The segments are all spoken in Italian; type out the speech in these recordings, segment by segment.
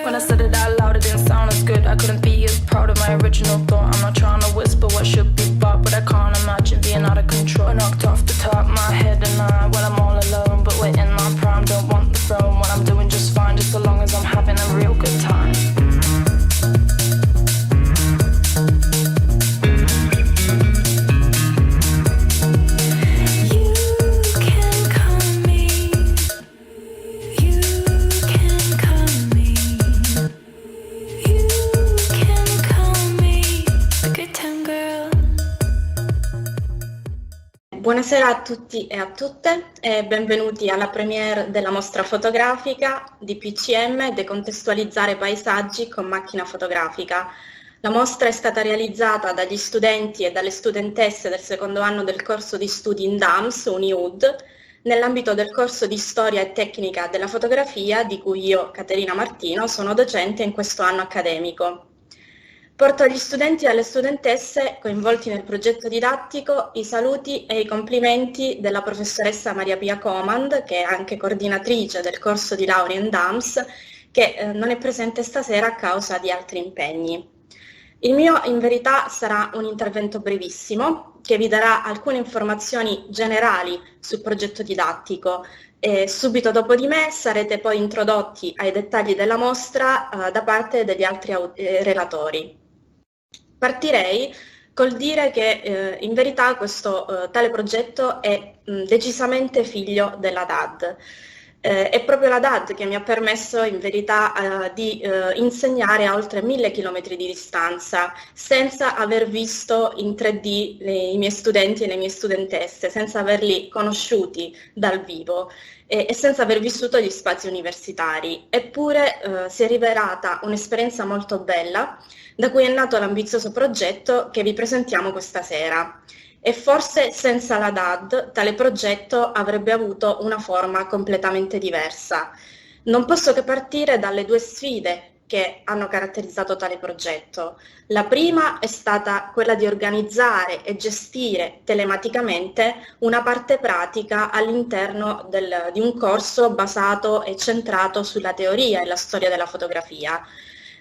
When I said it out loud, it didn't sound as good. I couldn't be as proud of my original thought. I'm not trying to whisper what should be bought, but I can't imagine being out of control. I knocked off the top, my head and I, when I'm all alone, but we're in my prime, don't want the throne. What I'm doing just fine, just so long as I'm having a real good time. Buonasera a tutti e a tutte e benvenuti alla premiere della mostra fotografica di PCM Decontestualizzare paesaggi con macchina fotografica. La mostra è stata realizzata dagli studenti e dalle studentesse del secondo anno del corso di studi in DAMS, UniUd, nell'ambito del corso di Storia e Tecnica della Fotografia, di cui io, Caterina Martino, sono docente in questo anno accademico. Porto agli studenti e alle studentesse coinvolti nel progetto didattico i saluti e i complimenti della professoressa Maria Pia Comand, che è anche coordinatrice del corso di laurea in DAMS, che non è presente stasera a causa di altri impegni. Il mio, in verità, sarà un intervento brevissimo, che vi darà alcune informazioni generali sul progetto didattico. E subito dopo di me sarete poi introdotti ai dettagli della mostra da parte degli altri relatori. Partirei col dire che in verità questo tale progetto è decisamente figlio della DAD. È proprio la DAD che mi ha permesso in verità di insegnare a oltre 1000 chilometri di distanza, senza aver visto in 3D i miei studenti e le mie studentesse, senza averli conosciuti dal vivo e senza aver vissuto gli spazi universitari. Eppure si è rivelata un'esperienza molto bella, da cui è nato l'ambizioso progetto che vi presentiamo questa sera. E forse senza la DAD tale progetto avrebbe avuto una forma completamente diversa. Non posso che partire dalle due sfide che hanno caratterizzato tale progetto. La prima è stata quella di organizzare e gestire telematicamente una parte pratica all'interno di un corso basato e centrato sulla teoria e la storia della fotografia.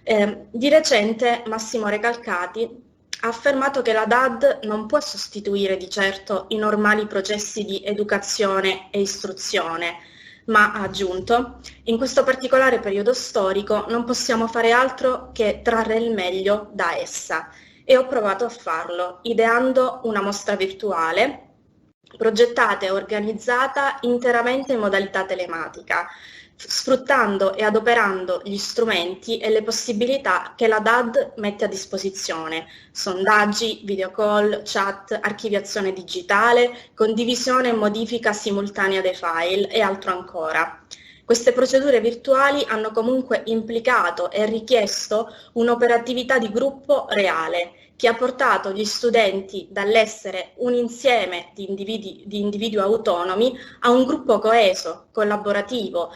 Di recente Massimo Recalcati ha affermato che la DAD non può sostituire di certo i normali processi di educazione e istruzione, ma ha aggiunto: in questo particolare periodo storico non possiamo fare altro che trarre il meglio da essa. E ho provato a farlo, ideando una mostra virtuale, progettata e organizzata interamente in modalità telematica, sfruttando e adoperando gli strumenti e le possibilità che la DAD mette a disposizione: sondaggi, video call, chat, archiviazione digitale, condivisione e modifica simultanea dei file e altro ancora. Queste procedure virtuali hanno comunque implicato e richiesto un'operatività di gruppo reale, che ha portato gli studenti dall'essere un insieme di individui autonomi a un gruppo coeso, collaborativo,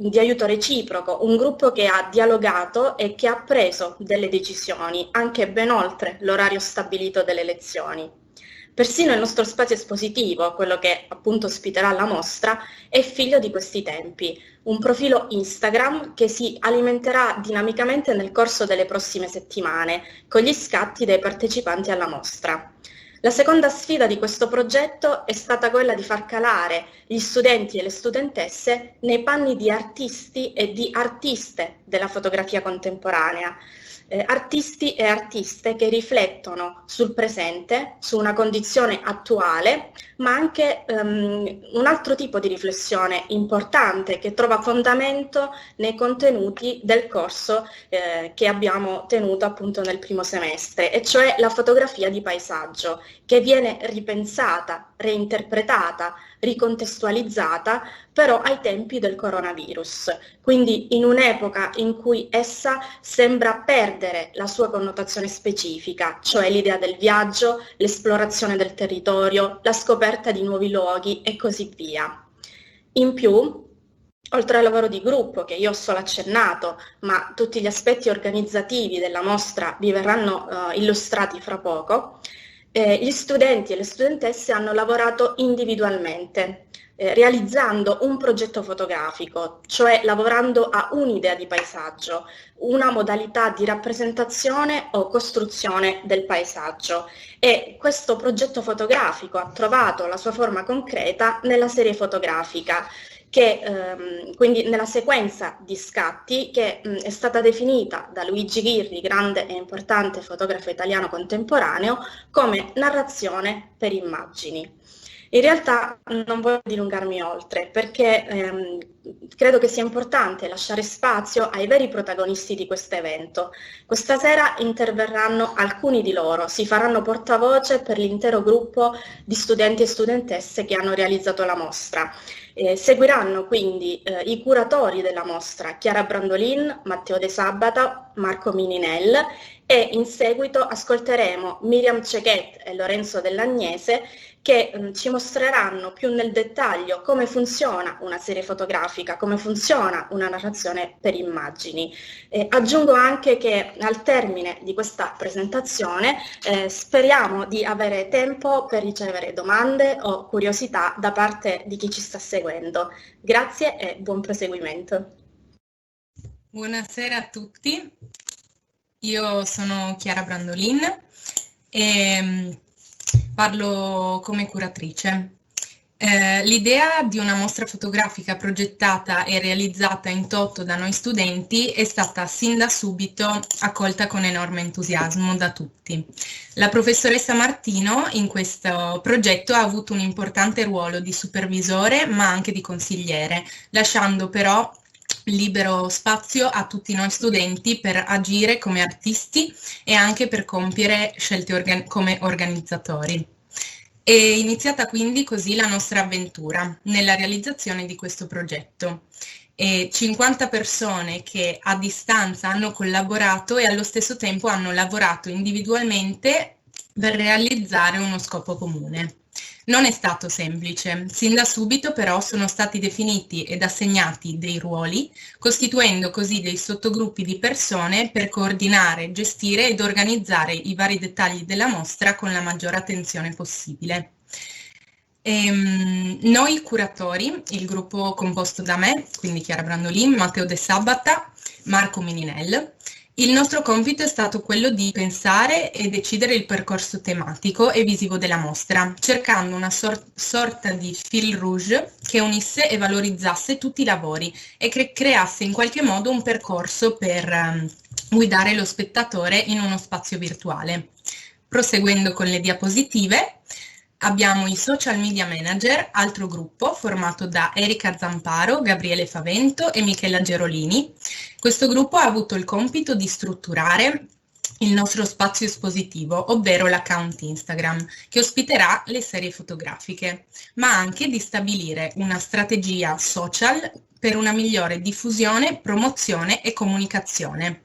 di aiuto reciproco, un gruppo che ha dialogato e che ha preso delle decisioni, anche ben oltre l'orario stabilito delle lezioni. Persino il nostro spazio espositivo, quello che appunto ospiterà la mostra, è figlio di questi tempi, un profilo Instagram che si alimenterà dinamicamente nel corso delle prossime settimane, con gli scatti dei partecipanti alla mostra. La seconda sfida di questo progetto è stata quella di far calare gli studenti e le studentesse nei panni di artisti e di artiste della fotografia contemporanea. Artisti e artiste che riflettono sul presente, su una condizione attuale, ma anche un altro tipo di riflessione importante che trova fondamento nei contenuti del corso che abbiamo tenuto appunto nel primo semestre, e cioè la fotografia di paesaggio, che viene ripensata, reinterpretata, ricontestualizzata, però ai tempi del coronavirus, quindi in un'epoca in cui essa sembra perdere la sua connotazione specifica, cioè l'idea del viaggio, l'esplorazione del territorio, la scoperta di nuovi luoghi e così via. In più, Oltre al lavoro di gruppo, che io ho solo accennato, ma tutti gli aspetti organizzativi della mostra vi verranno illustrati fra poco, gli studenti e le studentesse hanno lavorato individualmente, realizzando un progetto fotografico, cioè lavorando a un'idea di paesaggio, una modalità di rappresentazione o costruzione del paesaggio. E questo progetto fotografico ha trovato la sua forma concreta nella serie fotografica, quindi nella sequenza di scatti che è stata definita da Luigi Ghirri, grande e importante fotografo italiano contemporaneo, come narrazione per immagini. In realtà non voglio dilungarmi oltre, perché credo che sia importante lasciare spazio ai veri protagonisti di questo evento. Questa sera interverranno alcuni di loro, si faranno portavoce per l'intero gruppo di studenti e studentesse che hanno realizzato la mostra. Seguiranno quindi i curatori della mostra, Chiara Brandolin, Matteo De Sabata, Marco Mininel, e in seguito ascolteremo Miriam Cechet e Lorenzo Dell'Agnese, che ci mostreranno più nel dettaglio come funziona una serie fotografica, come funziona una narrazione per immagini. Aggiungo anche che al termine di questa presentazione speriamo di avere tempo per ricevere domande o curiosità da parte di chi ci sta seguendo. Grazie e buon proseguimento. Buonasera a tutti, io sono Chiara Brandolin e parlo come curatrice. L'idea di una mostra fotografica progettata e realizzata in toto da noi studenti è stata sin da subito accolta con enorme entusiasmo da tutti. La professoressa Martino in questo progetto ha avuto un importante ruolo di supervisore ma anche di consigliere, lasciando però libero spazio a tutti noi studenti per agire come artisti e anche per compiere scelte come organizzatori. È iniziata quindi così la nostra avventura nella realizzazione di questo progetto. 50 persone che a distanza hanno collaborato e allo stesso tempo hanno lavorato individualmente per realizzare uno scopo comune. Non è stato semplice, sin da subito però sono stati definiti ed assegnati dei ruoli, costituendo così dei sottogruppi di persone per coordinare, gestire ed organizzare i vari dettagli della mostra con la maggiore attenzione possibile. Noi curatori, il gruppo composto da me, quindi Chiara Brandolin, Matteo De Sabata, Marco Mininel, il nostro compito è stato quello di pensare e decidere il percorso tematico e visivo della mostra, cercando una sorta di fil rouge che unisse e valorizzasse tutti i lavori e che creasse in qualche modo un percorso per guidare lo spettatore in uno spazio virtuale. Proseguendo con le diapositive, abbiamo i social media manager, altro gruppo formato da Erika Zamparo, Gabriele Favento e Michela Gerolini. Questo gruppo ha avuto il compito di strutturare il nostro spazio espositivo, ovvero l'account Instagram, che ospiterà le serie fotografiche, ma anche di stabilire una strategia social per una migliore diffusione, promozione e comunicazione.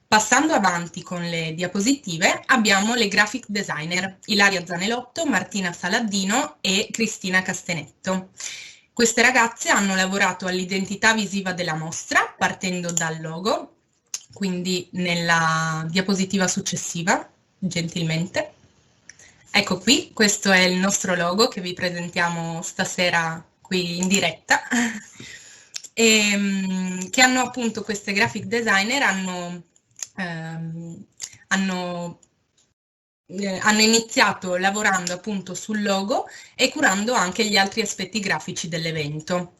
Passando avanti con le diapositive, abbiamo le graphic designer, Ilaria Zanelotto, Martina Saladino e Cristina Castenetto. Queste ragazze hanno lavorato all'identità visiva della mostra, partendo dal logo, quindi nella diapositiva successiva, gentilmente. Ecco qui, questo è il nostro logo che vi presentiamo stasera qui in diretta. Che hanno appunto queste graphic designer hanno iniziato lavorando appunto sul logo e curando anche gli altri aspetti grafici dell'evento.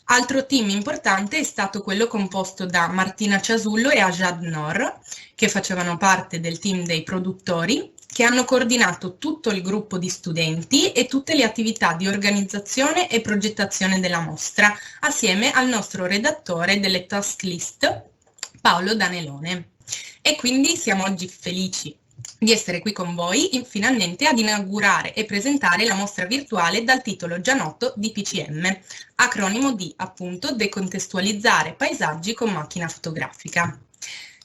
Altro team importante è stato quello composto da Martina Ciasullo e Ajad Noor, che facevano parte del team dei produttori, che hanno coordinato tutto il gruppo di studenti e tutte le attività di organizzazione e progettazione della mostra, assieme al nostro redattore delle task list, Paolo Danelone. E quindi siamo oggi felici di essere qui con voi finalmente ad inaugurare e presentare la mostra virtuale dal titolo già noto DPCM, acronimo di appunto decontestualizzare paesaggi con macchina fotografica.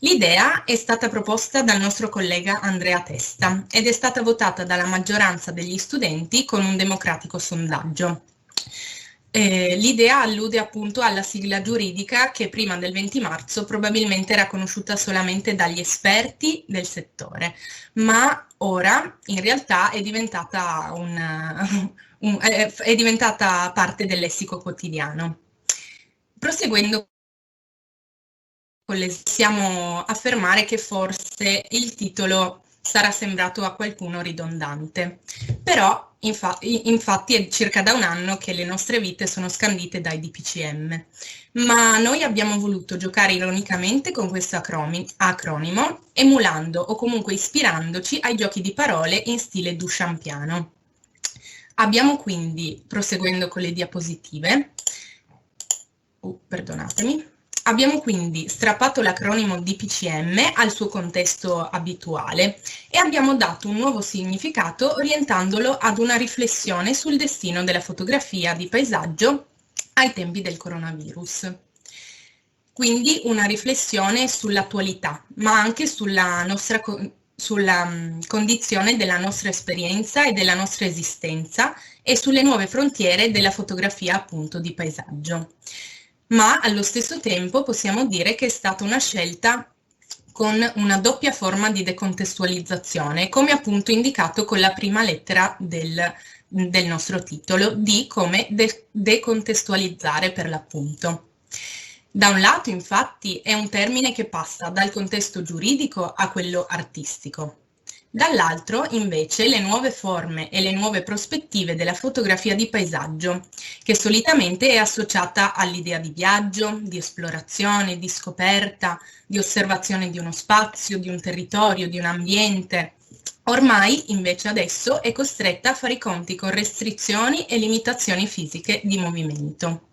L'idea è stata proposta dal nostro collega Andrea Testa ed è stata votata dalla maggioranza degli studenti con un democratico sondaggio. L'idea allude appunto alla sigla giuridica che prima del 20 marzo probabilmente era conosciuta solamente dagli esperti del settore, ma ora in realtà è diventata, è diventata parte del lessico quotidiano. Proseguendo, possiamo affermare che forse il titolo sarà sembrato a qualcuno ridondante, però infatti è circa da un anno che le nostre vite sono scandite dai DPCM, ma noi abbiamo voluto giocare ironicamente con questo acronimo, emulando o comunque ispirandoci ai giochi di parole in stile duchampiano. Abbiamo quindi, proseguendo con le diapositive, perdonatemi, abbiamo quindi strappato l'acronimo DPCM al suo contesto abituale e abbiamo dato un nuovo significato orientandolo ad una riflessione sul destino della fotografia di paesaggio ai tempi del coronavirus. Quindi una riflessione sull'attualità, ma anche sulla condizione della nostra esperienza e della nostra esistenza e sulle nuove frontiere della fotografia appunto di paesaggio. Ma allo stesso tempo possiamo dire che è stata una scelta con una doppia forma di decontestualizzazione, come appunto indicato con la prima lettera del nostro titolo, D come decontestualizzare per l'appunto. Da un lato, infatti, è un termine che passa dal contesto giuridico a quello artistico. Dall'altro, invece, le nuove forme e le nuove prospettive della fotografia di paesaggio, che solitamente è associata all'idea di viaggio, di esplorazione, di scoperta, di osservazione di uno spazio, di un territorio, di un ambiente. Ormai, invece, adesso è costretta a fare i conti con restrizioni e limitazioni fisiche di movimento.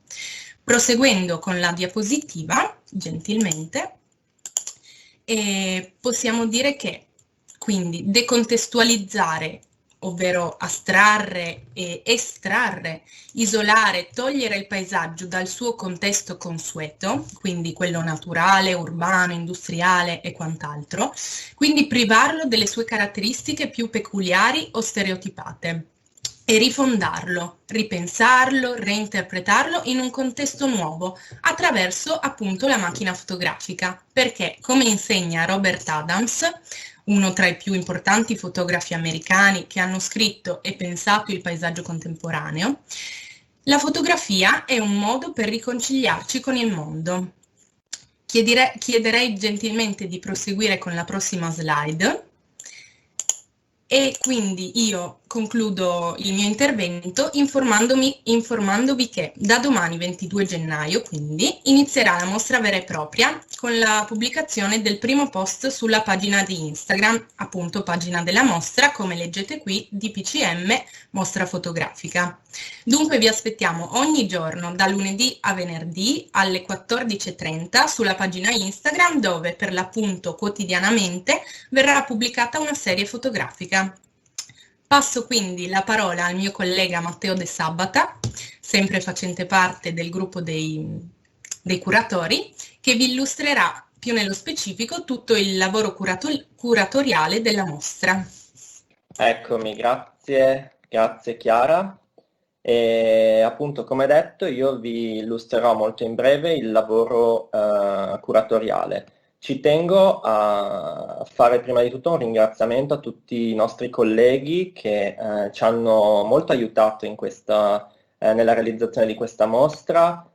Proseguendo con la diapositiva, gentilmente, possiamo dire che quindi decontestualizzare, ovvero astrarre e estrarre, isolare, togliere il paesaggio dal suo contesto consueto, quindi quello naturale, urbano, industriale e quant'altro, quindi privarlo delle sue caratteristiche più peculiari o stereotipate e rifondarlo, ripensarlo, reinterpretarlo in un contesto nuovo attraverso appunto la macchina fotografica, perché come insegna Robert Adams, uno tra i più importanti fotografi americani che hanno scritto e pensato il paesaggio contemporaneo, la fotografia è un modo per riconciliarci con il mondo. Chiederei gentilmente di proseguire con la prossima slide. E quindi io concludo il mio intervento informandovi che da domani 22 gennaio quindi inizierà la mostra vera e propria con la pubblicazione del primo post sulla pagina di Instagram, appunto pagina della mostra, come leggete qui, DPCM Mostra Fotografica. Dunque vi aspettiamo ogni giorno da lunedì a venerdì alle 14:30 sulla pagina Instagram dove per l'appunto quotidianamente verrà pubblicata una serie fotografica. Passo quindi la parola al mio collega Matteo De Sabbata, sempre facente parte del gruppo dei curatori, che vi illustrerà più nello specifico tutto il lavoro curatoriale della mostra. Eccomi, grazie Chiara. E appunto, come detto, io vi illustrerò molto in breve il lavoro curatoriale. Ci tengo a fare prima di tutto un ringraziamento a tutti i nostri colleghi che ci hanno molto aiutato nella realizzazione di questa mostra.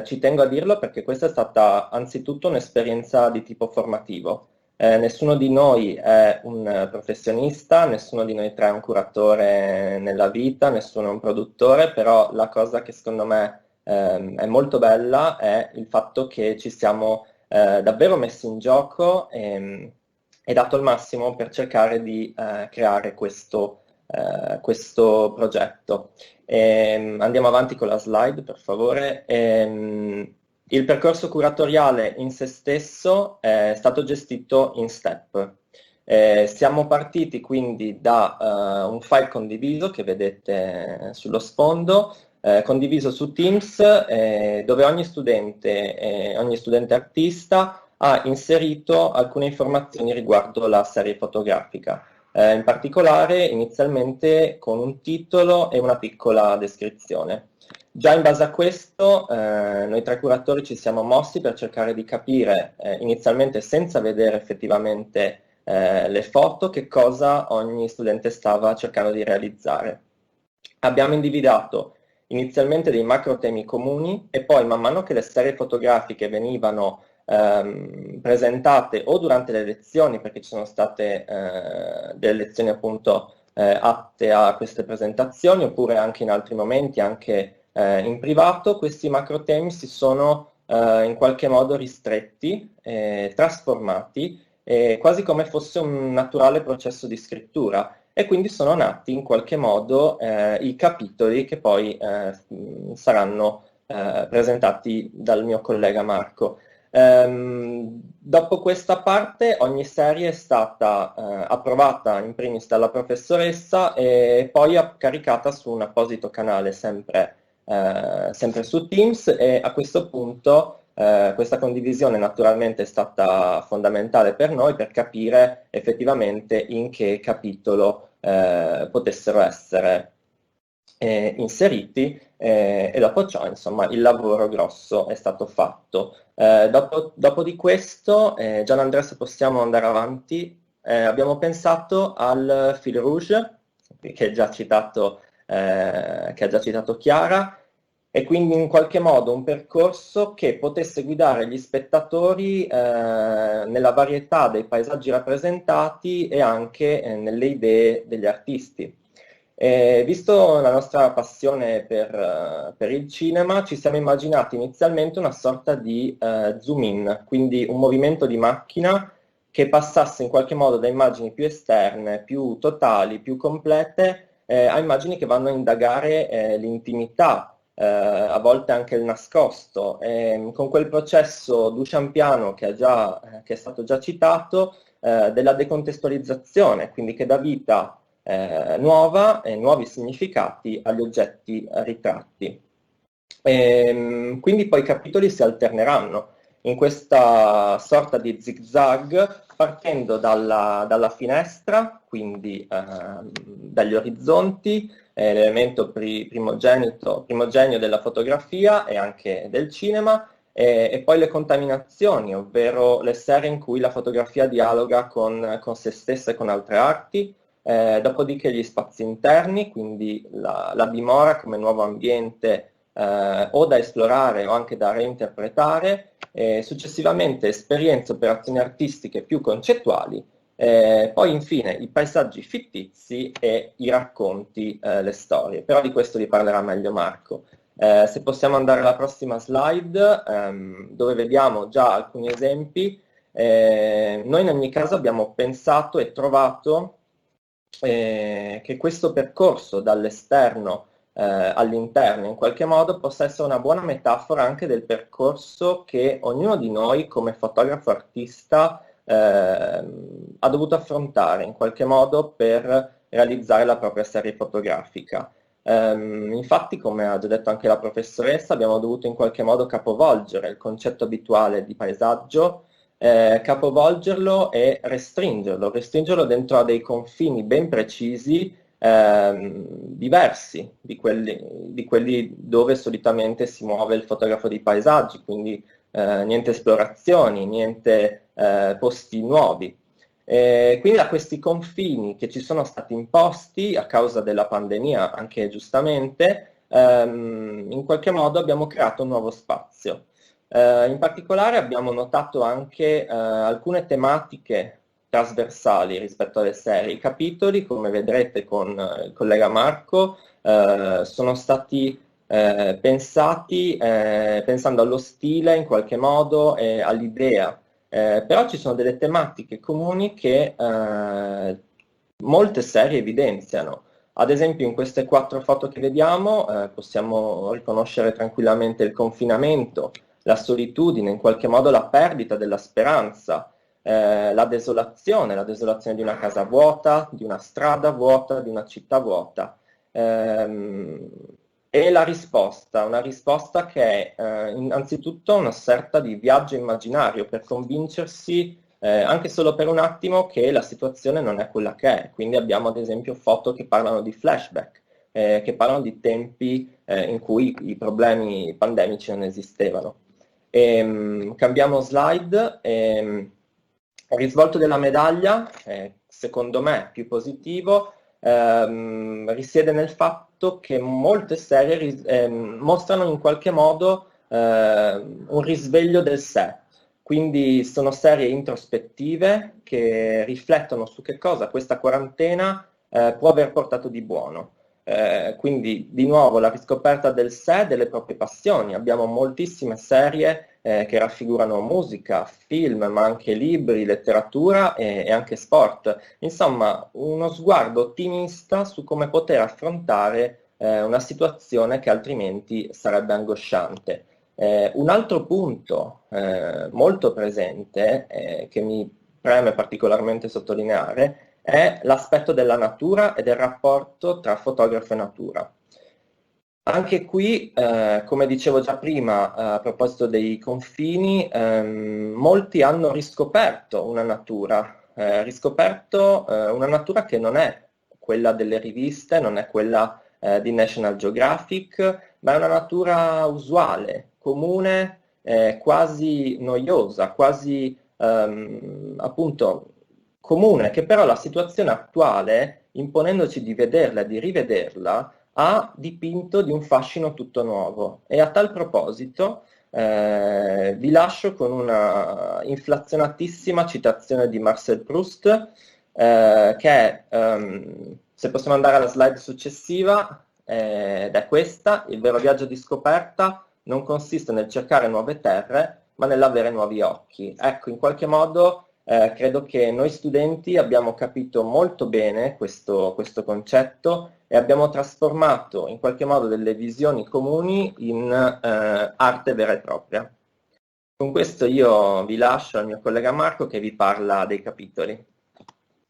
Ci tengo a dirlo perché questa è stata anzitutto un'esperienza di tipo formativo. Nessuno di noi è un professionista, nessuno di noi tre è un curatore nella vita, nessuno è un produttore, però la cosa che secondo me è molto bella è il fatto che ci siamo davvero messi in gioco e dato il massimo per cercare di creare questo progetto. Andiamo avanti con la slide, per favore. Il percorso curatoriale in se stesso è stato gestito in step. Siamo partiti quindi da un file condiviso che vedete sullo sfondo, condiviso su Teams, dove ogni studente artista ha inserito alcune informazioni riguardo la serie fotografica, in particolare inizialmente con un titolo e una piccola descrizione. Già in base a questo, noi tre curatori ci siamo mossi per cercare di capire, inizialmente senza vedere effettivamente le foto, che cosa ogni studente stava cercando di realizzare. Abbiamo individuato inizialmente dei macro temi comuni e poi man mano che le serie fotografiche venivano presentate o durante le lezioni, perché ci sono state delle lezioni appunto atte a queste presentazioni, oppure anche in altri momenti, anche in privato, questi macro temi si sono in qualche modo ristretti, trasformati, quasi come fosse un naturale processo di scrittura, e quindi sono nati in qualche modo i capitoli che poi saranno presentati dal mio collega Marco. Dopo questa parte ogni serie è stata approvata in primis dalla professoressa e poi caricata su un apposito canale sempre su Teams, e a questo punto questa condivisione naturalmente è stata fondamentale per noi per capire effettivamente in che capitolo potessero essere inseriti, e dopo ciò insomma il lavoro grosso è stato fatto. Dopo di questo, Gian Andrea, se possiamo andare avanti, abbiamo pensato al fil rouge che ha già citato Chiara, e quindi in qualche modo un percorso che potesse guidare gli spettatori nella varietà dei paesaggi rappresentati e anche nelle idee degli artisti. Visto la nostra passione per il cinema, ci siamo immaginati inizialmente una sorta di zoom in, quindi un movimento di macchina che passasse in qualche modo da immagini più esterne, più totali, più complete, a immagini che vanno a indagare l'intimità, a volte anche il nascosto, con quel processo duchampiano che è stato già citato, della decontestualizzazione, quindi che dà vita nuova e nuovi significati agli oggetti ritratti. Quindi poi i capitoli si alterneranno in questa sorta di zigzag, partendo dalla finestra, quindi dagli orizzonti, l'elemento primogenio della fotografia e anche del cinema, e poi le contaminazioni, ovvero le serie in cui la fotografia dialoga con se stessa e con altre arti, dopodiché gli spazi interni, quindi la dimora come nuovo ambiente o da esplorare o anche da reinterpretare, successivamente esperienze, operazioni artistiche più concettuali, poi infine i paesaggi fittizi e i racconti, le storie. Però di questo vi parlerà meglio Marco. Se possiamo andare alla prossima slide, dove vediamo già alcuni esempi. Noi in ogni caso abbiamo pensato e trovato che questo percorso dall'esterno all'interno in qualche modo possa essere una buona metafora anche del percorso che ognuno di noi come fotografo artista ha dovuto affrontare in qualche modo per realizzare la propria serie fotografica. Infatti, come ha già detto anche la professoressa, abbiamo dovuto in qualche modo capovolgere il concetto abituale di paesaggio, capovolgerlo e restringerlo dentro a dei confini ben precisi, diversi di quelli dove solitamente si muove il fotografo di paesaggi, quindi niente esplorazioni, niente posti nuovi. Quindi da questi confini che ci sono stati imposti a causa della pandemia, anche giustamente, in qualche modo abbiamo creato un nuovo spazio. In particolare abbiamo notato anche alcune tematiche trasversali rispetto alle serie. I capitoli, come vedrete con il collega Marco, sono stati pensati pensando allo stile in qualche modo e all'idea, però ci sono delle tematiche comuni che molte serie evidenziano. Ad esempio in queste 4 foto che vediamo possiamo riconoscere tranquillamente il confinamento, la solitudine, in qualche modo la perdita della speranza, la desolazione di una casa vuota, di una strada vuota, di una città vuota. E la risposta, una risposta che è innanzitutto una sorta di viaggio immaginario per convincersi anche solo per un attimo che la situazione non è quella che è. Quindi abbiamo ad esempio foto che parlano di flashback, che parlano di tempi in cui i problemi pandemici non esistevano. Cambiamo slide. Il risvolto della medaglia, secondo me più positivo, risiede nel fatto che molte serie mostrano in qualche modo un risveglio del sé. Quindi sono serie introspettive che riflettono su che cosa questa quarantena può aver portato di buono. Quindi di nuovo la riscoperta del sé, delle proprie passioni. Abbiamo moltissime serie che raffigurano musica, film, ma anche libri, letteratura e anche sport. Insomma, uno sguardo ottimista su come poter affrontare una situazione che altrimenti sarebbe angosciante. Un altro punto molto presente, che mi preme particolarmente sottolineare, è l'aspetto della natura e del rapporto tra fotografo e natura. Anche qui, come dicevo già prima, a proposito dei confini, molti hanno riscoperto una natura che non è quella delle riviste, non è quella di National Geographic, ma è una natura usuale, comune, quasi noiosa, quasi appunto comune, che però la situazione attuale, imponendoci di vederla e di rivederla, ha dipinto di un fascino tutto nuovo. E a tal proposito vi lascio con una inflazionatissima citazione di Marcel Proust, che è, se possiamo andare alla slide successiva, ed è questa: il vero viaggio di scoperta non consiste nel cercare nuove terre, ma nell'avere nuovi occhi. Ecco, in qualche modo credo che noi studenti abbiamo capito molto bene questo concetto e abbiamo trasformato in qualche modo delle visioni comuni in arte vera e propria. Con questo io vi lascio al mio collega Marco che vi parla dei capitoli.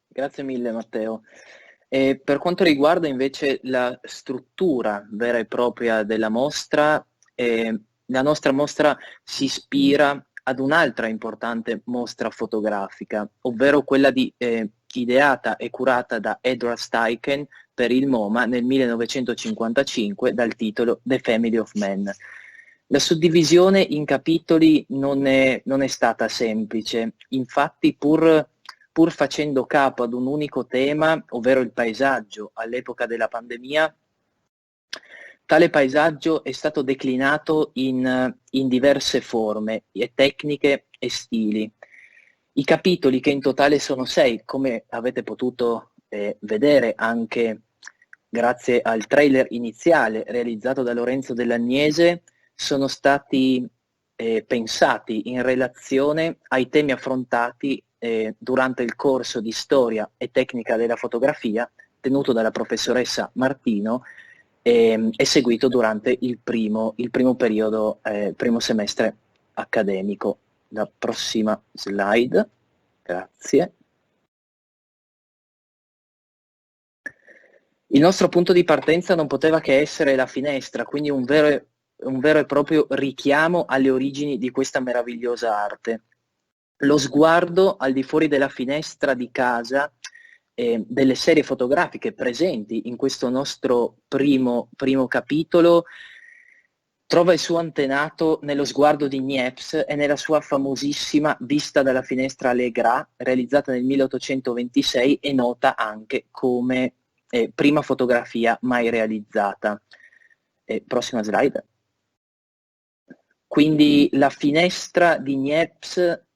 Grazie mille Matteo. E per quanto riguarda invece la struttura vera e propria della mostra, la nostra mostra si ispira ad un'altra importante mostra fotografica, ovvero quella ideata e curata da Edward Steichen per il MoMA nel 1955 dal titolo The Family of Men. La suddivisione in capitoli non è stata semplice, infatti pur facendo capo ad un unico tema, ovvero il paesaggio all'epoca della pandemia, tale paesaggio è stato declinato in diverse forme e tecniche e stili. I capitoli, che in totale sono 6, come avete potuto vedere anche grazie al trailer iniziale realizzato da Lorenzo Dell'Agnese, sono stati pensati in relazione ai temi affrontati durante il corso di storia e tecnica della fotografia tenuto dalla professoressa Martino e seguito durante il primo periodo, primo semestre accademico. La prossima slide, grazie. Il nostro punto di partenza non poteva che essere la finestra, quindi un vero e proprio richiamo alle origini di questa meravigliosa arte. Lo sguardo al di fuori della finestra di casa, delle serie fotografiche presenti in questo nostro primo capitolo, trova il suo antenato nello sguardo di Niepce e nella sua famosissima Vista dalla finestra Legras, realizzata nel 1826 e nota anche come prima fotografia mai realizzata. Prossima slide. Quindi la finestra di Niepce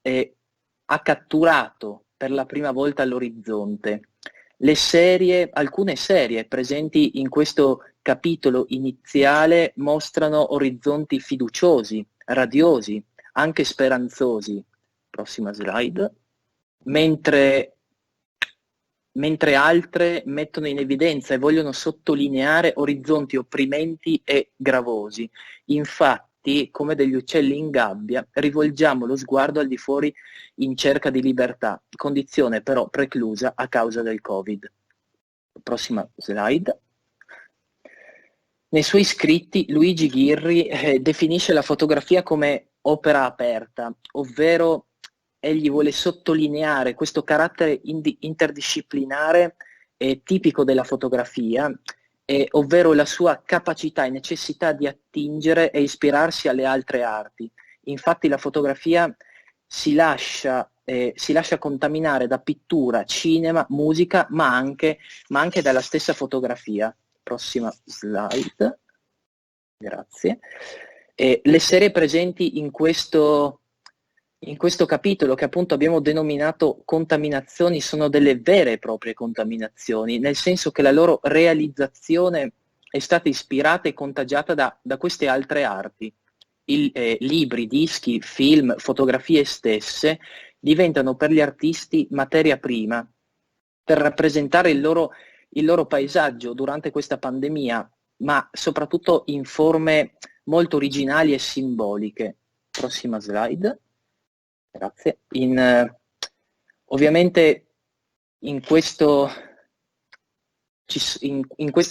ha catturato per la prima volta l'orizzonte. Alcune serie presenti in questo capitolo iniziale mostrano orizzonti fiduciosi, radiosi, anche speranzosi. Prossima slide. Mentre altre mettono in evidenza e vogliono sottolineare orizzonti opprimenti e gravosi. Infatti, come degli uccelli in gabbia, rivolgiamo lo sguardo al di fuori in cerca di libertà, condizione però preclusa a causa del Covid. Prossima slide. Nei suoi scritti Luigi Ghirri definisce la fotografia come opera aperta, ovvero egli vuole sottolineare questo carattere interdisciplinare tipico della fotografia ovvero la sua capacità e necessità di attingere e ispirarsi alle altre arti. Infatti la fotografia si lascia contaminare da pittura, cinema, musica, ma anche dalla stessa fotografia. Prossima slide. Grazie. Le serie presenti in questo capitolo, che appunto abbiamo denominato contaminazioni, sono delle vere e proprie contaminazioni, nel senso che la loro realizzazione è stata ispirata e contagiata da queste altre arti. Libri, dischi, film, fotografie stesse diventano per gli artisti materia prima per rappresentare il loro paesaggio durante questa pandemia, ma soprattutto in forme molto originali e simboliche. Prossima slide. Grazie. Ovviamente in questa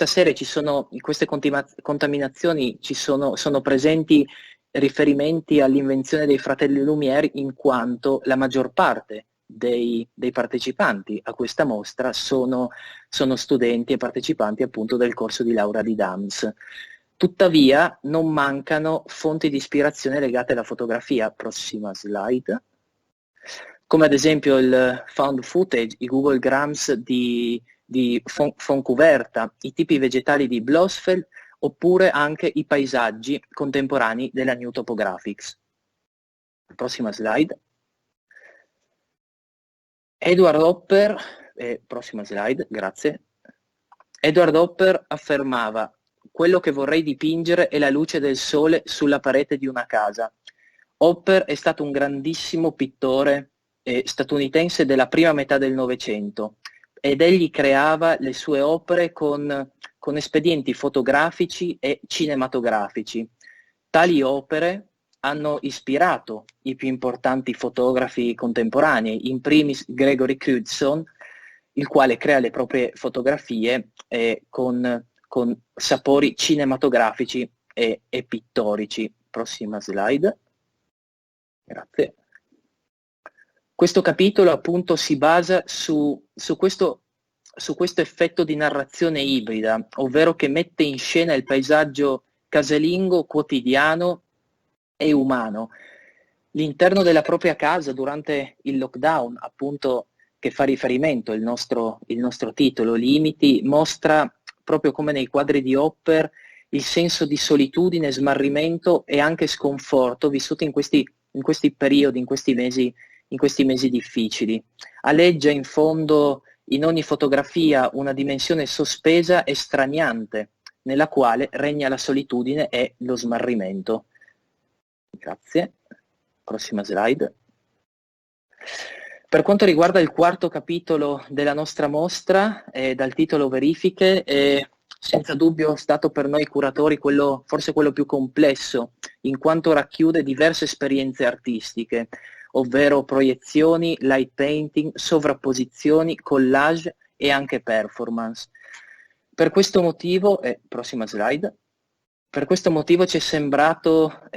serie in queste contaminazioni sono presenti riferimenti all'invenzione dei fratelli Lumière, in quanto la maggior parte dei partecipanti a questa mostra sono studenti e partecipanti appunto del corso di laurea di DAMS. Tuttavia non mancano fonti di ispirazione legate alla fotografia. Prossima slide. Come ad esempio il found footage, i Google Grams di Fontcuberta, i tipi vegetali di Blossfeld, oppure anche i paesaggi contemporanei della New Topographics. Prossima slide. Edward Hopper, prossima slide, grazie. Edward Hopper affermava: quello che vorrei dipingere è la luce del sole sulla parete di una casa. Hopper è stato un grandissimo pittore statunitense della prima metà del Novecento, ed egli creava le sue opere con espedienti fotografici e cinematografici. Tali opere hanno ispirato i più importanti fotografi contemporanei, in primis Gregory Crewdson, il quale crea le proprie fotografie con sapori cinematografici e pittorici. Prossima slide. Grazie. Questo capitolo appunto si basa su questo effetto di narrazione ibrida, ovvero che mette in scena il paesaggio casalingo, quotidiano e umano. L'interno della propria casa durante il lockdown, appunto, che fa riferimento il nostro titolo, Limiti, mostra, proprio come nei quadri di Hopper, il senso di solitudine, smarrimento e anche sconforto vissuto in questi periodi, in questi mesi difficili. Aleggia in fondo in ogni fotografia una dimensione sospesa e straniante, nella quale regna la solitudine e lo smarrimento. Grazie. Prossima slide. Per quanto riguarda il quarto capitolo della nostra mostra, dal titolo Verifiche, è senza dubbio stato per noi curatori forse quello più complesso, in quanto racchiude diverse esperienze artistiche, ovvero proiezioni, light painting, sovrapposizioni, collage e anche performance. Per questo motivo, prossima slide, per questo motivo ci è sembrato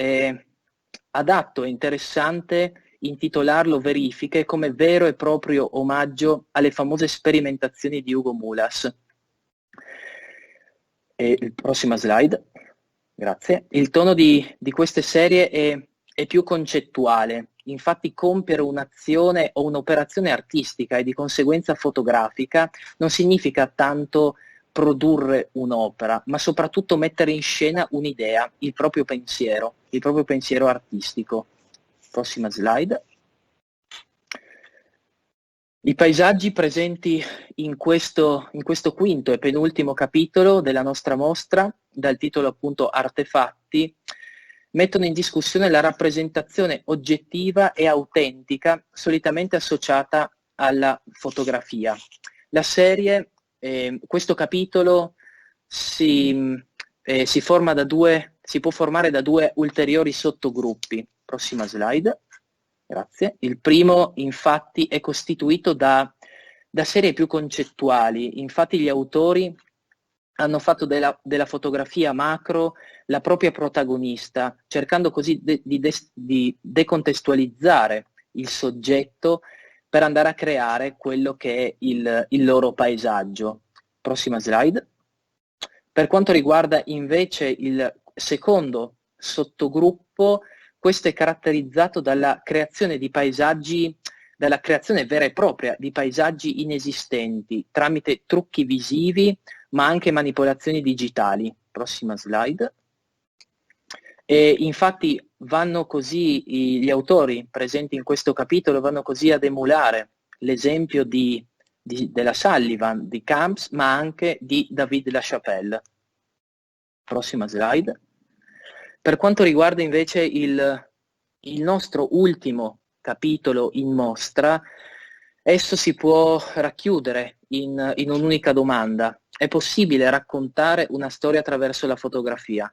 adatto e interessante intitolarlo Verifiche come vero e proprio omaggio alle famose sperimentazioni di Hugo Mulas. Prossima slide, grazie. Il tono di queste serie è più concettuale. Infatti compiere un'azione o un'operazione artistica e di conseguenza fotografica non significa tanto produrre un'opera, ma soprattutto mettere in scena un'idea, il proprio pensiero artistico. Prossima slide. I paesaggi presenti in questo quinto e penultimo capitolo della nostra mostra, dal titolo appunto Artefatti, mettono in discussione la rappresentazione oggettiva e autentica solitamente associata alla fotografia. La serie, questo capitolo si può formare da due ulteriori sottogruppi. Prossima slide. Grazie. Il primo infatti è costituito da serie più concettuali. Infatti gli autori hanno fatto della fotografia macro la propria protagonista, cercando così di decontestualizzare il soggetto per andare a creare quello che è il loro paesaggio. Prossima slide. Per quanto riguarda invece il secondo sottogruppo, questo è caratterizzato dalla creazione di paesaggi, dalla creazione vera e propria di paesaggi inesistenti tramite trucchi visivi, ma anche manipolazioni digitali. Prossima slide. E infatti vanno così, gli autori presenti in questo capitolo vanno così ad emulare l'esempio della Sullivan, di Camps, ma anche di David LaChapelle. Prossima slide. Per quanto riguarda invece il nostro ultimo capitolo in mostra, esso si può racchiudere in un'unica domanda: è possibile raccontare una storia attraverso la fotografia?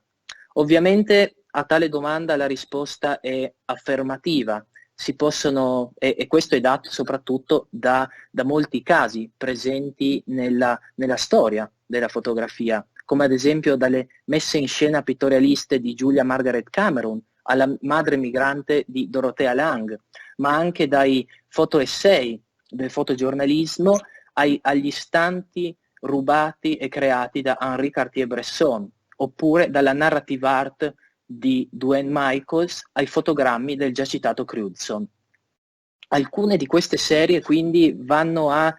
Ovviamente a tale domanda la risposta è affermativa. E questo è dato soprattutto da molti casi presenti nella storia della fotografia, come ad esempio dalle messe in scena pittorialiste di Julia Margaret Cameron alla madre migrante di Dorothea Lange, ma anche dai fotoessay del fotogiornalismo agli istanti rubati e creati da Henri Cartier-Bresson, oppure dalla narrative art di Duane Michaels ai fotogrammi del già citato Crutzen. Alcune di queste serie quindi vanno a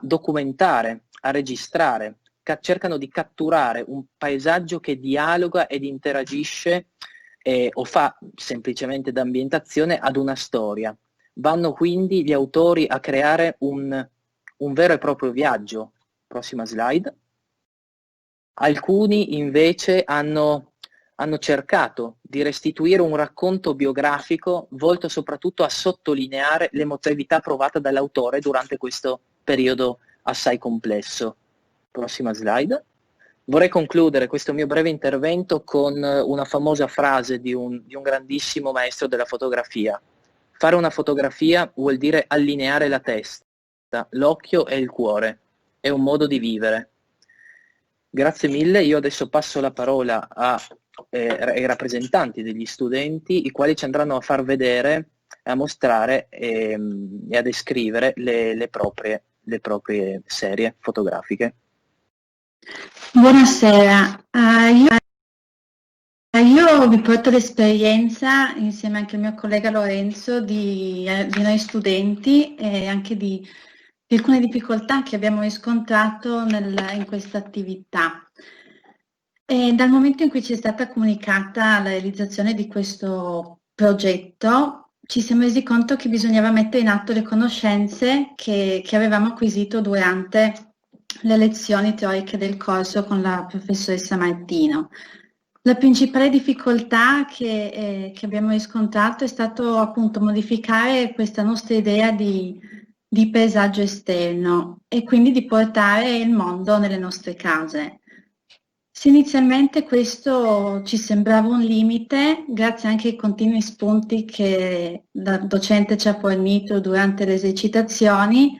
documentare, a registrare, cercano di catturare un paesaggio che dialoga ed interagisce o fa semplicemente da ambientazione ad una storia. Vanno quindi gli autori a creare un vero e proprio viaggio. Prossima slide. Alcuni invece hanno cercato di restituire un racconto biografico volto soprattutto a sottolineare l'emotività provata dall'autore durante questo periodo assai complesso. Prossima slide. Vorrei concludere questo mio breve intervento con una famosa frase di un grandissimo maestro della fotografia. Fare una fotografia vuol dire allineare la testa, l'occhio e il cuore. È un modo di vivere. Grazie mille, io adesso passo la parola ai rappresentanti degli studenti, i quali ci andranno a far vedere, a mostrare e a descrivere le proprie serie fotografiche. Buonasera, io vi porto l'esperienza insieme anche al mio collega Lorenzo di noi studenti e anche di alcune difficoltà che abbiamo riscontrato in questa attività. E dal momento in cui ci è stata comunicata la realizzazione di questo progetto, ci siamo resi conto che bisognava mettere in atto le conoscenze che avevamo acquisito durante le lezioni teoriche del corso con la professoressa Martino. La principale difficoltà che abbiamo riscontrato è stato appunto modificare questa nostra idea di paesaggio esterno e quindi di portare il mondo nelle nostre case. Se inizialmente questo ci sembrava un limite, grazie anche ai continui spunti che la docente ci ha fornito durante le esercitazioni,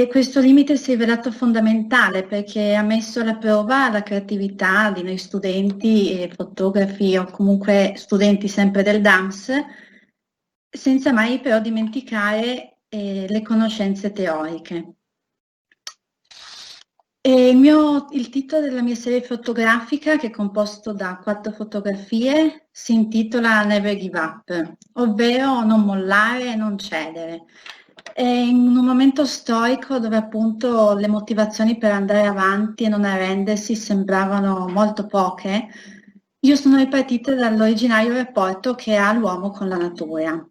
questo limite si è rivelato fondamentale perché ha messo alla prova la creatività di noi studenti e fotografi o comunque studenti sempre del DAMS, senza mai però dimenticare le conoscenze teoriche. Il titolo della mia serie fotografica, che è composto da 4 fotografie, si intitola Never Give Up, ovvero non mollare e non cedere. È in un momento storico dove appunto le motivazioni per andare avanti e non arrendersi sembravano molto poche, io sono ripartita dall'originario rapporto che ha l'uomo con la natura.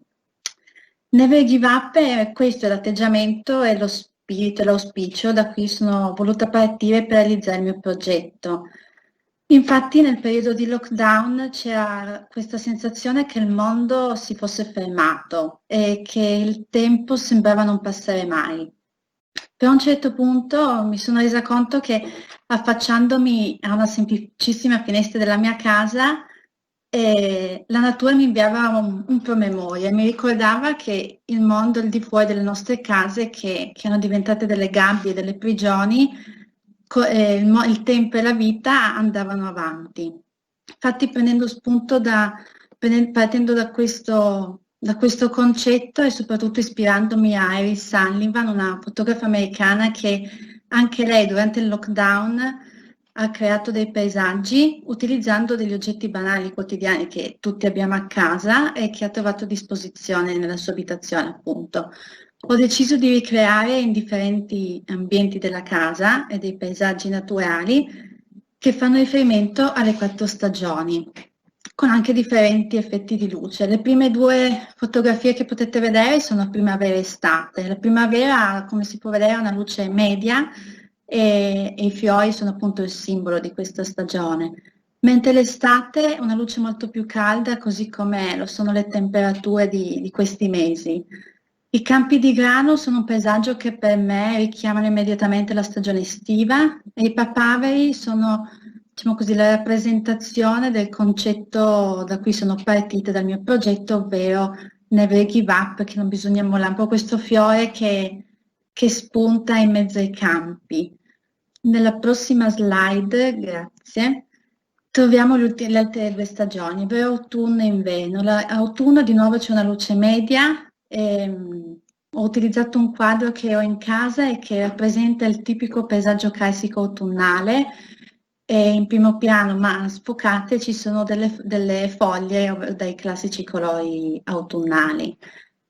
Never Give Up è questo l'atteggiamento e lo spirito e l'auspicio da cui sono voluta partire per realizzare il mio progetto. Infatti nel periodo di lockdown c'era questa sensazione che il mondo si fosse fermato e che il tempo sembrava non passare mai. Per un certo punto mi sono resa conto che affacciandomi a una semplicissima finestra della mia casa, la natura mi inviava un promemoria, mi ricordava che il mondo al di fuori delle nostre case, che erano diventate delle gabbie, delle prigioni, il tempo e la vita andavano avanti. Infatti prendendo spunto partendo da questo concetto e soprattutto ispirandomi a Iris Sullivan, una fotografa americana che anche lei durante il lockdown ha creato dei paesaggi utilizzando degli oggetti banali quotidiani che tutti abbiamo a casa e che ha trovato a disposizione nella sua abitazione, appunto. Ho deciso di ricreare in differenti ambienti della casa e dei paesaggi naturali che fanno riferimento alle 4 stagioni, con anche differenti effetti di luce. Le prime 2 fotografie che potete vedere sono primavera e estate. La primavera, come si può vedere, ha una luce media e i fiori sono appunto il simbolo di questa stagione. Mentre l'estate è una luce molto più calda, così come lo sono le temperature di questi mesi. I campi di grano sono un paesaggio che per me richiamano immediatamente la stagione estiva e i papaveri sono, diciamo così, la rappresentazione del concetto da cui sono partita dal mio progetto, ovvero never give up, che non bisogna mollare, un po' questo fiore che spunta in mezzo ai campi. Nella prossima slide, grazie, troviamo le altre 2 stagioni, ovvero autunno e inverno. Autunno di nuovo c'è una luce media. Ho utilizzato un quadro che ho in casa e che rappresenta il tipico paesaggio classico autunnale e in primo piano, ma sfocate, ci sono delle foglie dai classici colori autunnali.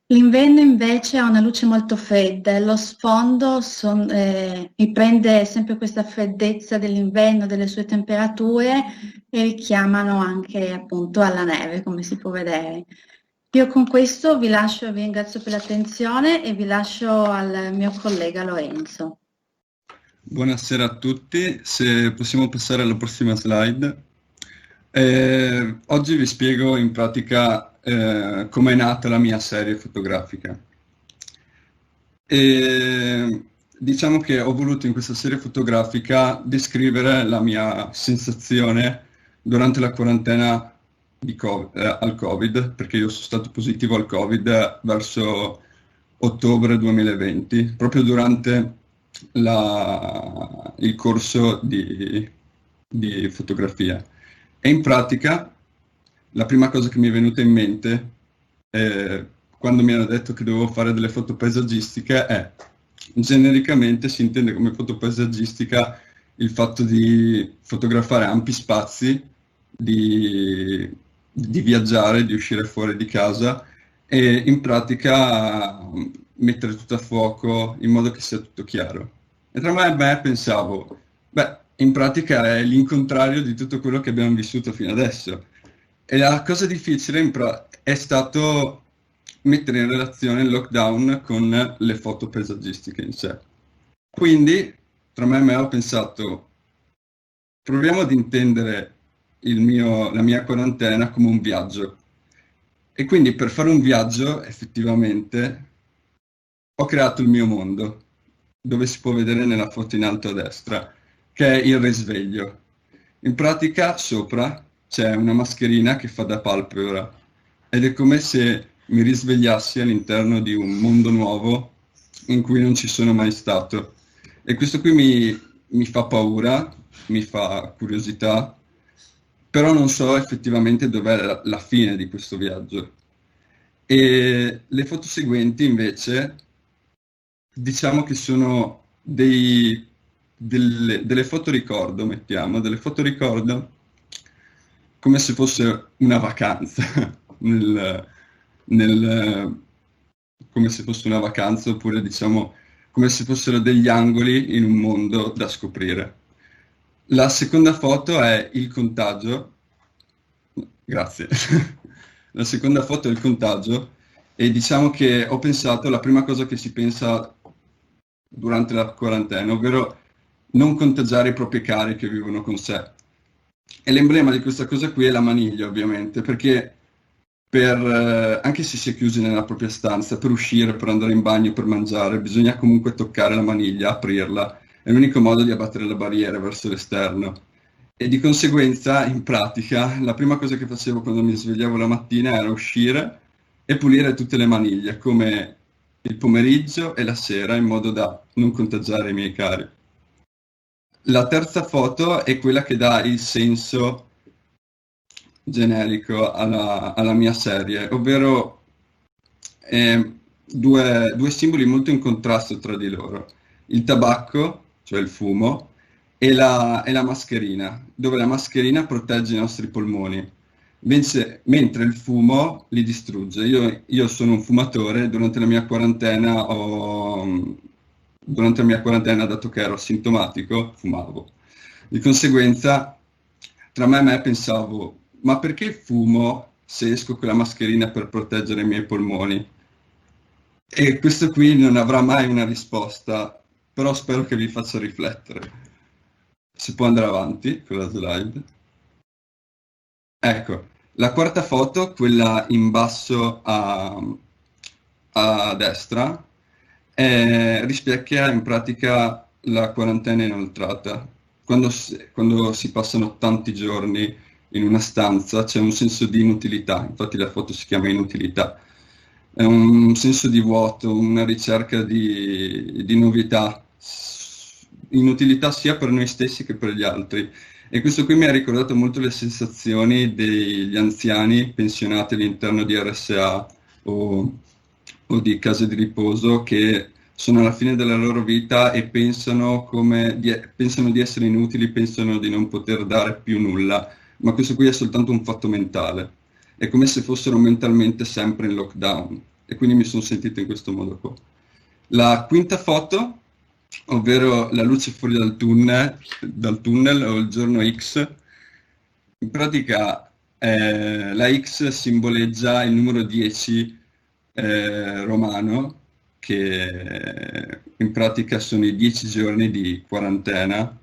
L'inverno invece ha una luce molto fredda e lo sfondo riprende sempre questa freddezza dell'inverno, delle sue temperature e richiamano anche appunto alla neve, come si può vedere. Io con questo vi lascio, vi ringrazio per l'attenzione e vi lascio al mio collega Lorenzo. Buonasera a tutti, se possiamo passare alla prossima slide. Oggi vi spiego in pratica come è nata la mia serie fotografica. Diciamo che ho voluto in questa serie fotografica descrivere la mia sensazione durante la quarantena al Covid, perché io sono stato positivo al Covid verso ottobre 2020, proprio durante il corso di fotografia. E in pratica la prima cosa che mi è venuta in mente quando mi hanno detto che dovevo fare delle foto paesaggistiche è, genericamente si intende come foto paesaggistica il fatto di fotografare ampi spazi, di viaggiare, di uscire fuori di casa e in pratica mettere tutto a fuoco in modo che sia tutto chiaro. E tra me pensavo, in pratica è l'incontrario di tutto quello che abbiamo vissuto fino adesso. E la cosa difficile è stato mettere in relazione il lockdown con le foto paesaggistiche in sé. Quindi, tra me e me ho pensato, proviamo ad intendere la mia quarantena come un viaggio. E quindi per fare un viaggio, effettivamente, ho creato il mio mondo, dove si può vedere nella foto in alto a destra, che è il risveglio. In pratica, sopra c'è una mascherina che fa da palpebra ed è come se mi risvegliassi all'interno di un mondo nuovo in cui non ci sono mai stato. E questo qui mi fa paura, mi fa curiosità, però non so effettivamente dov'è la fine di questo viaggio. E le foto seguenti invece, diciamo che sono delle foto ricordo, mettiamo, delle foto ricordo come se fosse una vacanza, come se fosse una vacanza, oppure diciamo come se fossero degli angoli in un mondo da scoprire. La seconda foto è il contagio, grazie, la seconda foto è il contagio e diciamo che ho pensato la prima cosa che si pensa durante la quarantena, ovvero non contagiare i propri cari che vivono con sé. E l'emblema di questa cosa qui è la maniglia, ovviamente, perché anche se si è chiusi nella propria stanza, per uscire, per andare in bagno, per mangiare, bisogna comunque toccare la maniglia, aprirla. È l'unico modo di abbattere le barriere verso l'esterno. E di conseguenza, in pratica, la prima cosa che facevo quando mi svegliavo la mattina era uscire e pulire tutte le maniglie, come il pomeriggio e la sera, in modo da non contagiare i miei cari. La terza foto è quella che dà il senso generico alla mia serie, ovvero due simboli molto in contrasto tra di loro. Il tabacco, cioè il fumo, e la mascherina, dove la mascherina protegge i nostri polmoni, mentre il fumo li distrugge. Io sono un fumatore, durante la mia quarantena, dato che ero asintomatico, fumavo. Di conseguenza, tra me e me pensavo, ma perché fumo se esco con la mascherina per proteggere i miei polmoni? E questo qui non avrà mai una risposta, però spero che vi faccia riflettere. Si può andare avanti con la slide. Ecco, la quarta foto, quella in basso a destra, rispecchia in pratica la quarantena inoltrata. Quando si passano tanti giorni in una stanza c'è un senso di inutilità, infatti la foto si chiama inutilità. È un senso di vuoto, una ricerca di novità, inutilità sia per noi stessi che per gli altri. E questo qui mi ha ricordato molto le sensazioni degli anziani pensionati all'interno di RSA o di case di riposo che sono alla fine della loro vita e pensano di essere inutili, pensano di non poter dare più nulla, ma questo qui è soltanto un fatto mentale. È come se fossero mentalmente sempre in lockdown e quindi mi sono sentito in questo modo qua. La quinta foto, ovvero la luce fuori dal tunnel o il giorno X, in pratica la X simboleggia il numero 10 romano, che in pratica sono i 10 giorni di quarantena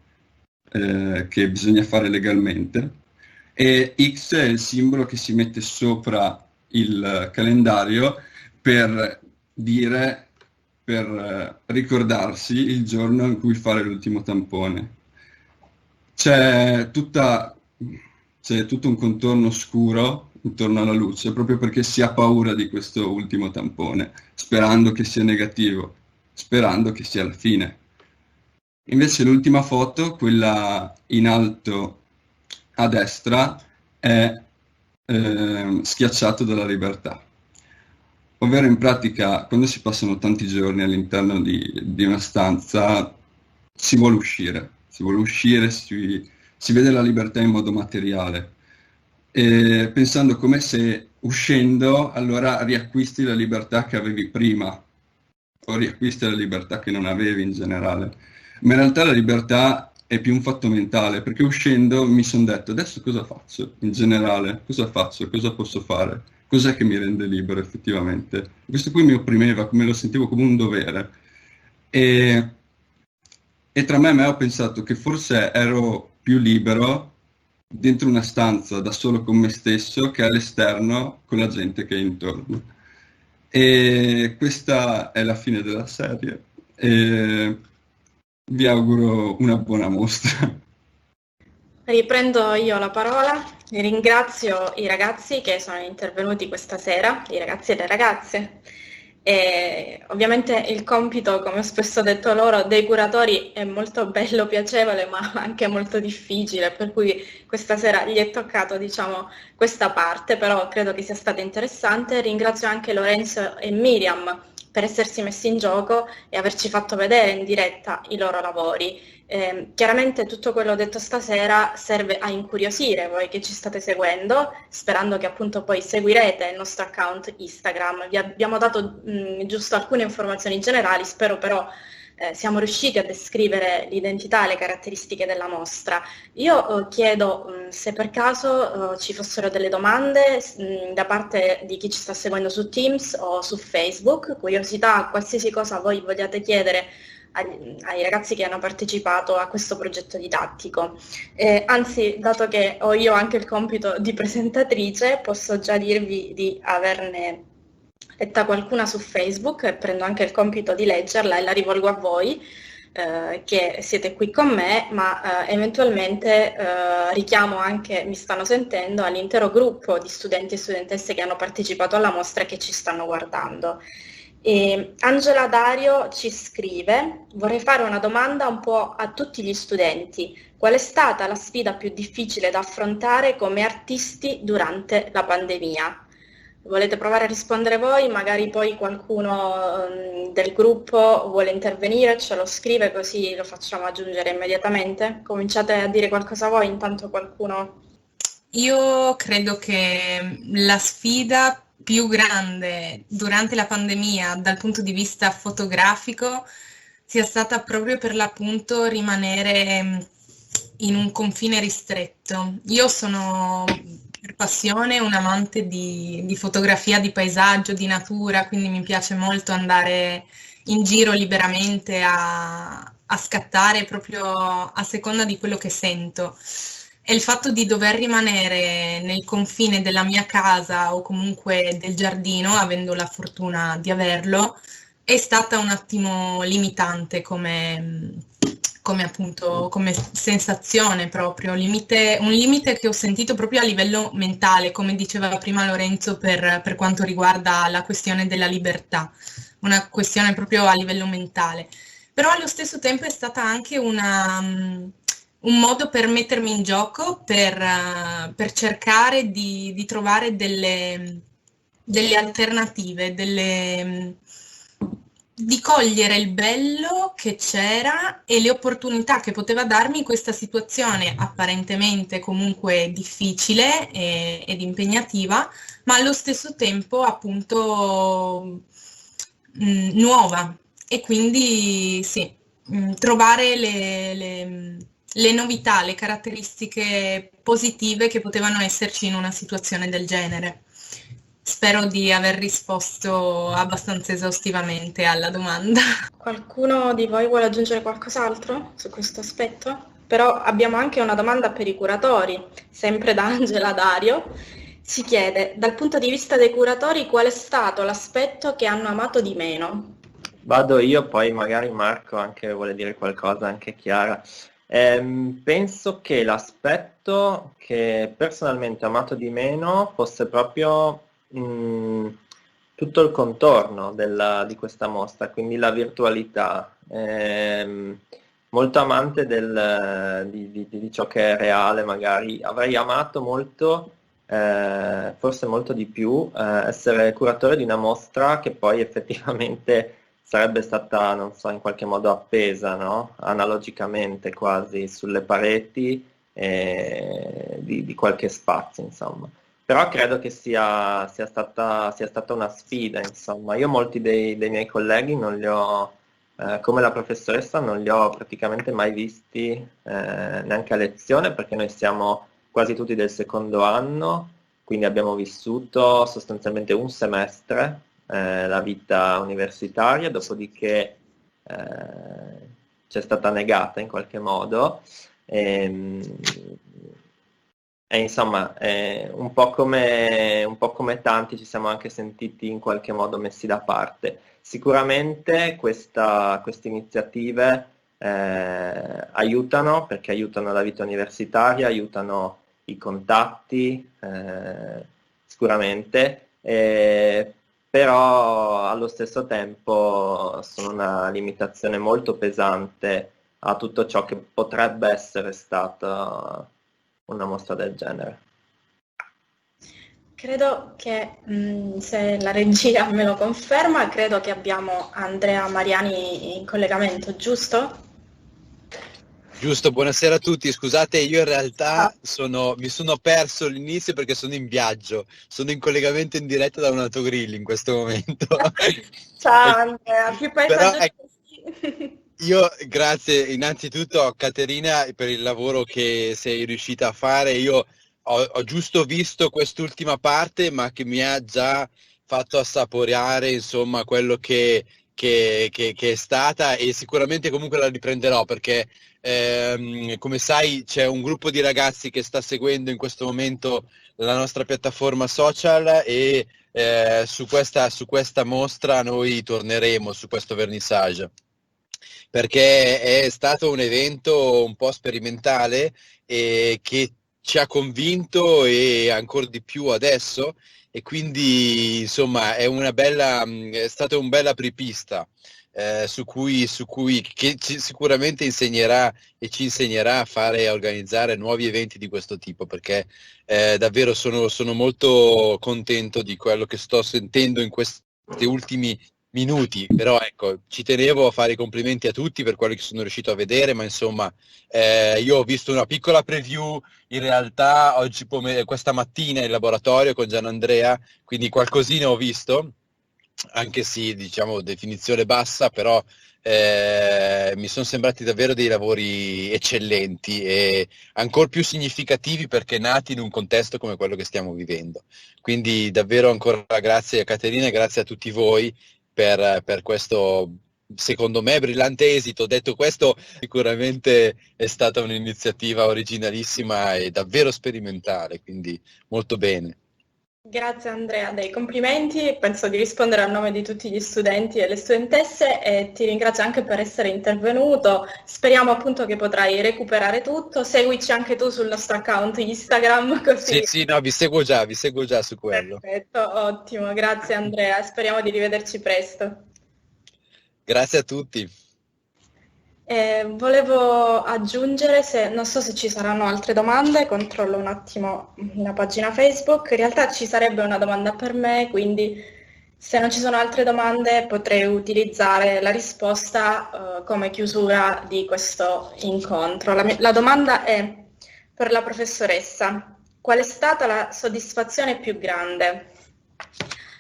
che bisogna fare legalmente. E X è il simbolo che si mette sopra il calendario per ricordarsi il giorno in cui fare l'ultimo tampone. C'è tutto un contorno scuro intorno alla luce, proprio perché si ha paura di questo ultimo tampone, sperando che sia negativo, sperando che sia la fine. Invece l'ultima foto, quella in alto a destra, è schiacciato dalla libertà. Ovvero in pratica, quando si passano tanti giorni all'interno di una stanza, si vuole uscire, si vede la libertà in modo materiale, e pensando come se uscendo allora riacquisti la libertà che avevi prima, o riacquisti la libertà che non avevi in generale. Ma in realtà la libertà è più un fatto mentale, perché uscendo mi sono detto, adesso cosa faccio in generale? Cosa faccio? Cosa posso fare? Cos'è che mi rende libero effettivamente? Questo qui mi opprimeva, me lo sentivo come un dovere. E tra me e me ho pensato che forse ero più libero dentro una stanza da solo con me stesso che all'esterno con la gente che è intorno. E questa è la fine della serie. E vi auguro una buona mostra. Riprendo io la parola, ringrazio i ragazzi che sono intervenuti questa sera, i ragazzi e le ragazze. E ovviamente il compito, come ho spesso detto loro, dei curatori è molto bello, piacevole, ma anche molto difficile, per cui questa sera gli è toccato, diciamo, questa parte, però credo che sia stata interessante. Ringrazio anche Lorenzo e Miriam per essersi messi in gioco e averci fatto vedere in diretta i loro lavori. Chiaramente tutto quello detto stasera serve a incuriosire voi che ci state seguendo, sperando che appunto poi seguirete il nostro account Instagram. Vi abbiamo dato giusto alcune informazioni generali, spero però siamo riusciti a descrivere l'identità e le caratteristiche della mostra. Io chiedo se per caso ci fossero delle domande da parte di chi ci sta seguendo su Teams o su Facebook, curiosità, qualsiasi cosa voi vogliate chiedere ai ragazzi che hanno partecipato a questo progetto didattico. Anzi, dato che ho io anche il compito di presentatrice, posso già dirvi di averne letta qualcuna su Facebook e prendo anche il compito di leggerla e la rivolgo a voi che siete qui con me, ma eventualmente richiamo anche, mi stanno sentendo, all'intero gruppo di studenti e studentesse che hanno partecipato alla mostra e che ci stanno guardando. E Angela Dario ci scrive: vorrei fare una domanda un po' a tutti gli studenti. Qual è stata la sfida più difficile da affrontare come artisti durante la pandemia? Volete provare a rispondere voi? Magari poi qualcuno del gruppo vuole intervenire, ce lo scrive così lo facciamo aggiungere immediatamente. Cominciate a dire qualcosa voi, intanto qualcuno... Io credo che la sfida più grande durante la pandemia dal punto di vista fotografico sia stata proprio per l'appunto rimanere in un confine ristretto. Io sono per passione un amante di fotografia, di paesaggio, di natura, quindi mi piace molto andare in giro liberamente a scattare proprio a seconda di quello che sento. E il fatto di dover rimanere nel confine della mia casa o comunque del giardino, avendo la fortuna di averlo, è stata un attimo limitante come appunto, come sensazione proprio, un limite che ho sentito proprio a livello mentale, come diceva prima Lorenzo per quanto riguarda la questione della libertà, una questione proprio a livello mentale. Però allo stesso tempo è stata anche un modo per mettermi in gioco, per cercare di trovare delle alternative, di cogliere il bello che c'era e le opportunità che poteva darmi questa situazione apparentemente comunque difficile ed impegnativa, ma allo stesso tempo appunto nuova. E quindi sì, trovare le novità, le caratteristiche positive che potevano esserci in una situazione del genere. Spero di aver risposto abbastanza esaustivamente alla domanda. Qualcuno di voi vuole aggiungere qualcos'altro su questo aspetto? Però abbiamo anche una domanda per i curatori, sempre da Angela Dario. Si chiede, dal punto di vista dei curatori, qual è stato l'aspetto che hanno amato di meno? Vado io, poi magari Marco anche vuole dire qualcosa, anche Chiara. Penso che l'aspetto che personalmente ho amato di meno fosse proprio tutto il contorno di questa mostra, quindi la virtualità. Molto amante di ciò che è reale, magari avrei amato molto, forse molto di più, essere curatore di una mostra che poi effettivamente sarebbe stata, non so, in qualche modo appesa, no? Analogicamente quasi sulle pareti di qualche spazio, insomma. Però credo che sia stata una sfida, insomma. Io molti dei miei colleghi non li ho, come la professoressa, non li ho praticamente mai visti neanche a lezione, perché noi siamo quasi tutti del secondo anno, quindi abbiamo vissuto sostanzialmente un semestre la vita universitaria, dopodiché c'è stata negata in qualche modo. E insomma, un po' come tanti ci siamo anche sentiti in qualche modo messi da parte. Sicuramente queste iniziative aiutano, perché aiutano la vita universitaria, aiutano i contatti, sicuramente, però allo stesso tempo sono una limitazione molto pesante a tutto ciò che potrebbe essere stata una mostra del genere. Credo che, se la regia me lo conferma, credo che abbiamo Andrea Mariani in collegamento, giusto? Giusto, buonasera a tutti. Scusate, io in realtà mi sono perso l'inizio perché sono in viaggio, sono in collegamento in diretta da un autogrill in questo momento. Ciao Andrea, più paesaggio così. Io grazie innanzitutto a Caterina per il lavoro che sei riuscita a fare. Io ho giusto visto quest'ultima parte, ma che mi ha già fatto assaporare insomma quello che è stata, e sicuramente comunque la riprenderò perché come sai c'è un gruppo di ragazzi che sta seguendo in questo momento la nostra piattaforma social e su questa mostra noi torneremo, su questo vernissage, perché è stato un evento un po' sperimentale e che ci ha convinto e ancora di più adesso, e quindi insomma è stato un bel apripista sicuramente insegnerà e ci insegnerà a fare e a organizzare nuovi eventi di questo tipo, perché davvero sono molto contento di quello che sto sentendo in questi ultimi minuti. Però ecco, ci tenevo a fare i complimenti a tutti per quello che sono riuscito a vedere, ma insomma io ho visto una piccola preview in realtà questa mattina in laboratorio con Gianandrea, quindi qualcosina ho visto, anche se diciamo definizione bassa, però mi sono sembrati davvero dei lavori eccellenti e ancora più significativi perché nati in un contesto come quello che stiamo vivendo. Quindi davvero ancora grazie a Caterina e grazie a tutti voi per questo, secondo me, brillante esito. Detto questo, sicuramente è stata un'iniziativa originalissima e davvero sperimentale, quindi molto bene. Grazie Andrea dei complimenti, penso di rispondere a nome di tutti gli studenti e le studentesse e ti ringrazio anche per essere intervenuto. Speriamo appunto che potrai recuperare tutto, seguici anche tu sul nostro account Instagram così. Sì, no, vi seguo già su quello. Perfetto, ottimo, grazie Andrea, speriamo di rivederci presto. Grazie a tutti. Volevo aggiungere, non so se ci saranno altre domande, controllo un attimo la pagina Facebook, in realtà ci sarebbe una domanda per me, quindi se non ci sono altre domande potrei utilizzare la risposta come chiusura di questo incontro. La domanda è per la professoressa: qual è stata la soddisfazione più grande?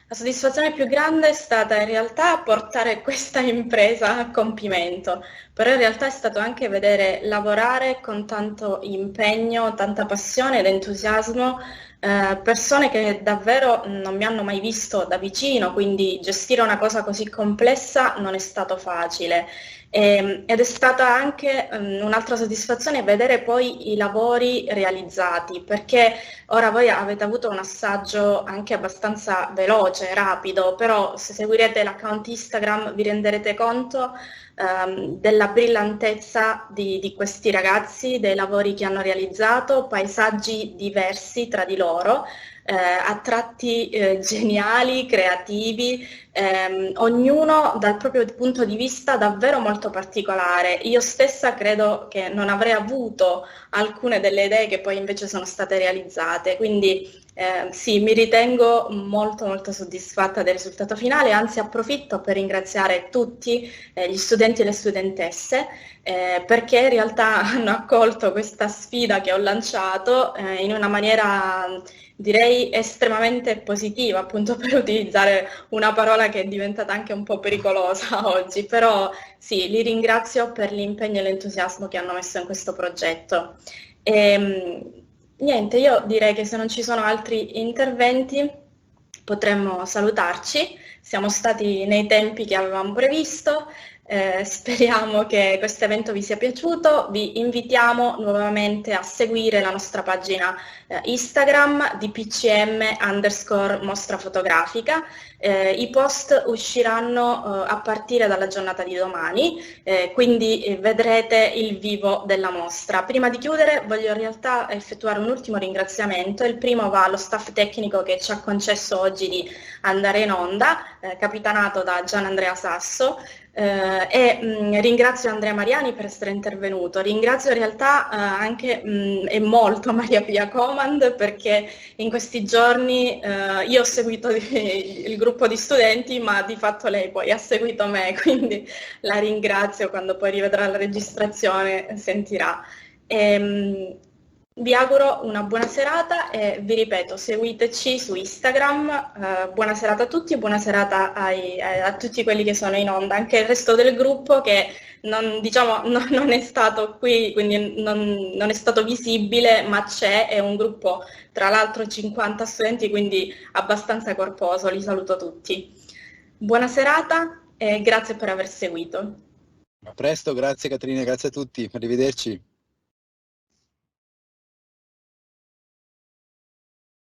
La soddisfazione più grande è stata in realtà portare questa impresa a compimento, però in realtà è stato anche vedere lavorare con tanto impegno, tanta passione ed entusiasmo persone che davvero non mi hanno mai visto da vicino, quindi gestire una cosa così complessa non è stato facile. Ed è stata anche un'altra soddisfazione vedere poi i lavori realizzati, perché ora voi avete avuto un assaggio anche abbastanza veloce, rapido, però se seguirete l'account Instagram vi renderete conto della brillantezza di questi ragazzi, dei lavori che hanno realizzato, paesaggi diversi tra di loro, a tratti geniali, creativi, ognuno dal proprio punto di vista davvero molto particolare. Io stessa credo che non avrei avuto alcune delle idee che poi invece sono state realizzate, quindi sì, mi ritengo molto molto soddisfatta del risultato finale, anzi approfitto per ringraziare tutti gli studenti e le studentesse perché in realtà hanno accolto questa sfida che ho lanciato in una maniera direi estremamente positiva, appunto per utilizzare una parola che è diventata anche un po' pericolosa oggi, però sì, li ringrazio per l'impegno e l'entusiasmo che hanno messo in questo progetto. Niente, io direi che se non ci sono altri interventi potremmo salutarci, siamo stati nei tempi che avevamo previsto. Speriamo che questo evento vi sia piaciuto, vi invitiamo nuovamente a seguire la nostra pagina Instagram di PCM_mostra fotografica, i post usciranno a partire dalla giornata di domani, quindi vedrete il vivo della mostra. Prima di chiudere voglio in realtà effettuare un ultimo ringraziamento, il primo va allo staff tecnico che ci ha concesso oggi di andare in onda, capitanato da Gianandrea Sasso, ringrazio Andrea Mariani per essere intervenuto, ringrazio in realtà anche e molto Maria Pia Comand perché in questi giorni io ho seguito il gruppo di studenti ma di fatto lei poi ha seguito me, quindi la ringrazio, quando poi rivedrà la registrazione sentirà. Vi auguro una buona serata e vi ripeto, seguiteci su Instagram, buona serata a tutti e buona serata a tutti quelli che sono in onda, anche il resto del gruppo che non è stato qui, quindi non è stato visibile, ma c'è, è un gruppo tra l'altro 50 studenti, quindi abbastanza corposo, li saluto tutti. Buona serata e grazie per aver seguito. A presto, grazie Caterina, grazie a tutti, arrivederci.